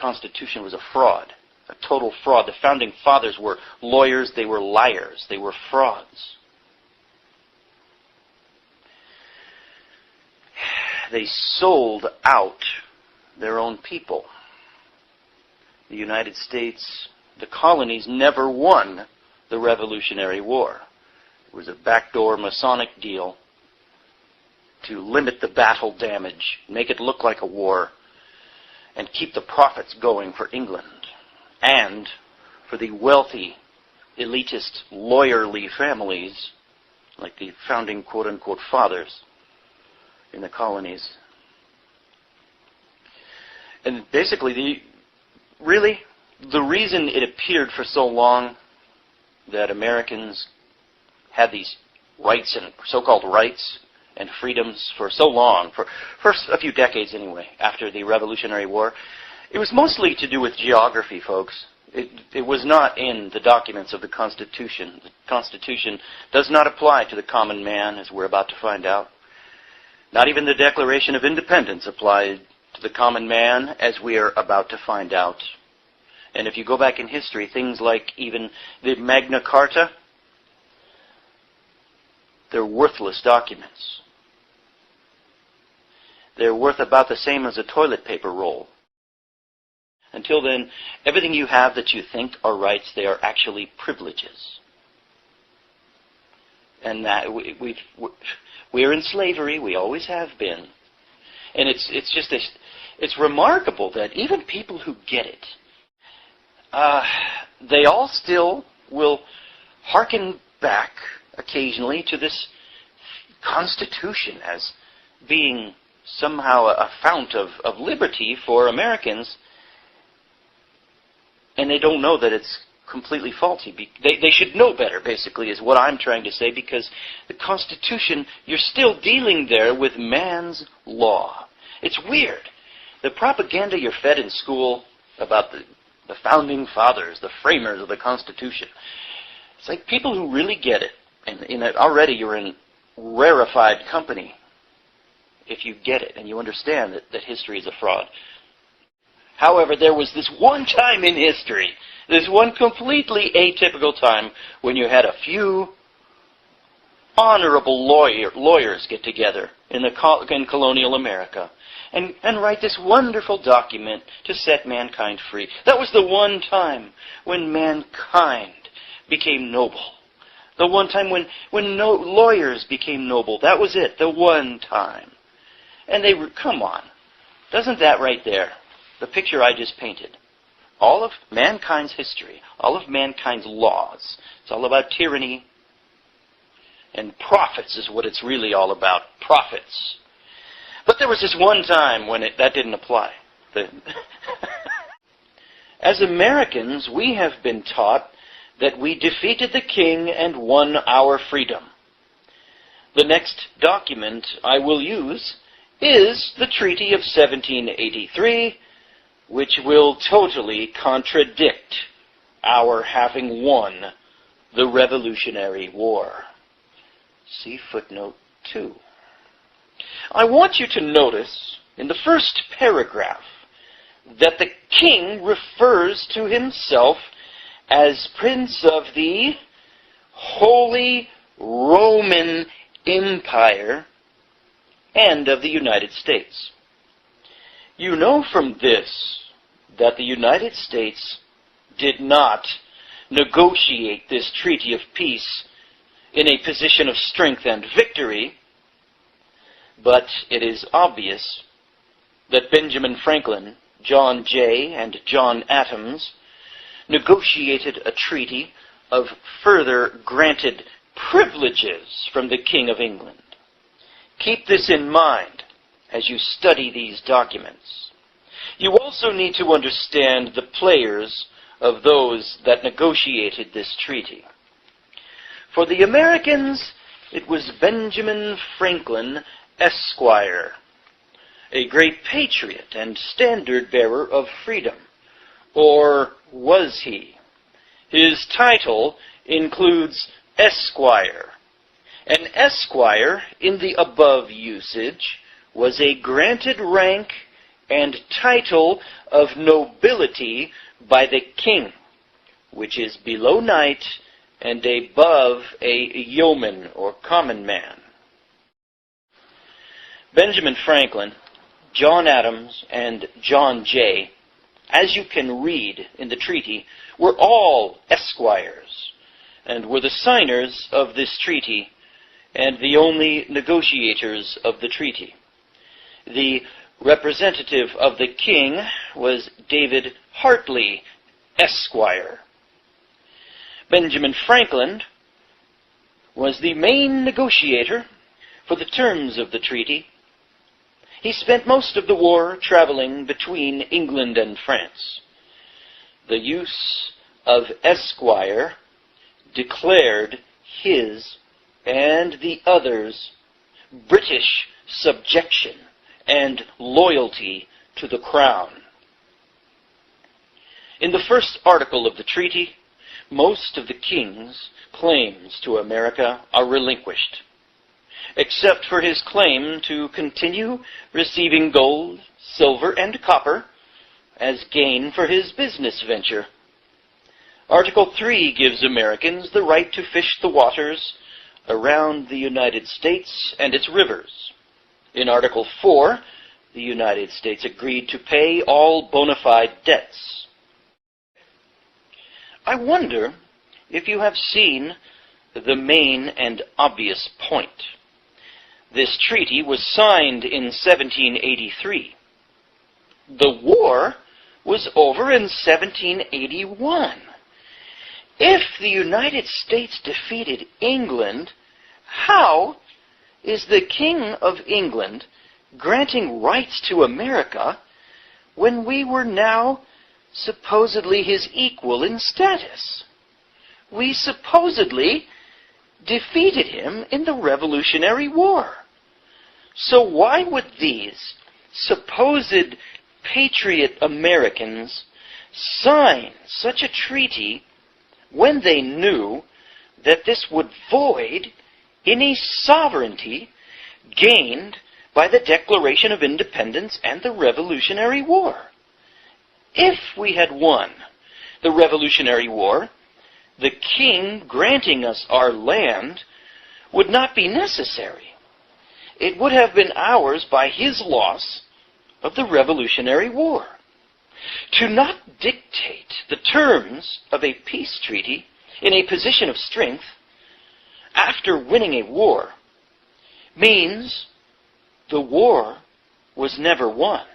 Constitution was a fraud, a total fraud. The Founding Fathers were lawyers, they were liars, they were frauds. They sold out their own people. The United States, the colonies, never won the Revolutionary War. It was a backdoor Masonic deal to limit the battle damage, make it look like a war, and keep the profits going for England and for the wealthy, elitist, lawyerly families like the founding quote-unquote fathers in the colonies. And basically, the reason it appeared for so long that Americans had these rights and so-called rights and freedoms for so long, for a few decades anyway, after the Revolutionary War, it was mostly to do with geography, folks. It was not in the documents of the Constitution. The Constitution does not apply to the common man, as we're about to find out. Not even the Declaration of Independence applied to the common man, as we are about to find out. And if you go back in history, things like even the Magna Carta, they're worthless documents. They're worth about the same as a toilet paper roll. Until then, everything you have that you think are rights, they are actually privileges. And that we're in slavery. We always have been. And it's remarkable that even people who get it, they all still will hearken back occasionally to this Constitution as being somehow a fount of liberty for Americans, and they don't know that it's completely faulty. They should know better, basically, is what I'm trying to say, because the Constitution, you're still dealing there with man's law. It's weird. The propaganda you're fed in school about the Founding Fathers, the framers of the Constitution, it's like people who really get it, and already you're in rarefied company if you get it and you understand that history is a fraud. However, there was this one time in history, this one completely atypical time, when you had a few honorable lawyers get together in colonial America and write this wonderful document to set mankind free. That was the one time when mankind became noble. The one time when lawyers became noble. That was it, the one time. And come on. Doesn't that right there, the picture I just painted, all of mankind's history, all of mankind's laws, it's all about tyranny, and profits is what it's really all about, profits. But there was this one time when that didn't apply. As Americans, we have been taught that we defeated the king and won our freedom. The next document I will use is the Treaty of 1783, which will totally contradict our having won the Revolutionary War. See footnote 2. I want you to notice in the first paragraph that the king refers to himself as Prince of the Holy Roman Empire and of the United States. You know from this that the United States did not negotiate this treaty of peace in a position of strength and victory, but it is obvious that Benjamin Franklin, John Jay, and John Adams negotiated a treaty of further granted privileges from the King of England. Keep this in mind as you study these documents. You also need to understand the players of those that negotiated this treaty. For the Americans, it was Benjamin Franklin, Esquire, a great patriot and standard-bearer of freedom. Or was he? His title includes Esquire. An esquire, in the above usage, was a granted rank and title of nobility by the king, which is below knight and above a yeoman or common man. Benjamin Franklin, John Adams, and John Jay, as you can read in the treaty, were all esquires, and were the signers of this treaty, and the only negotiators of the treaty. The representative of the king was David Hartley, Esquire. Benjamin Franklin was the main negotiator for the terms of the treaty. He spent most of the war traveling between England and France. The use of Esquire declared his and the others' British subjection and loyalty to the crown. In the first article of the treaty, most of the king's claims to America are relinquished, except for his claim to continue receiving gold, silver, and copper as gain for his business venture. Article 3 gives Americans the right to fish the waters around the United States and its rivers. In Article 4, the United States agreed to pay all bona fide debts. I wonder if you have seen the main and obvious point. This treaty was signed in 1783. The war was over in 1781. If the United States defeated England, how is the King of England granting rights to America when we were now supposedly his equal in status? We supposedly defeated him in the Revolutionary War. So why would these supposed patriot Americans sign such a treaty when they knew that this would void any sovereignty gained by the Declaration of Independence and the Revolutionary War? If we had won the Revolutionary War, the king granting us our land would not be necessary. It would have been ours by his loss of the Revolutionary War. To not dictate the terms of a peace treaty in a position of strength after winning a war means the war was never won.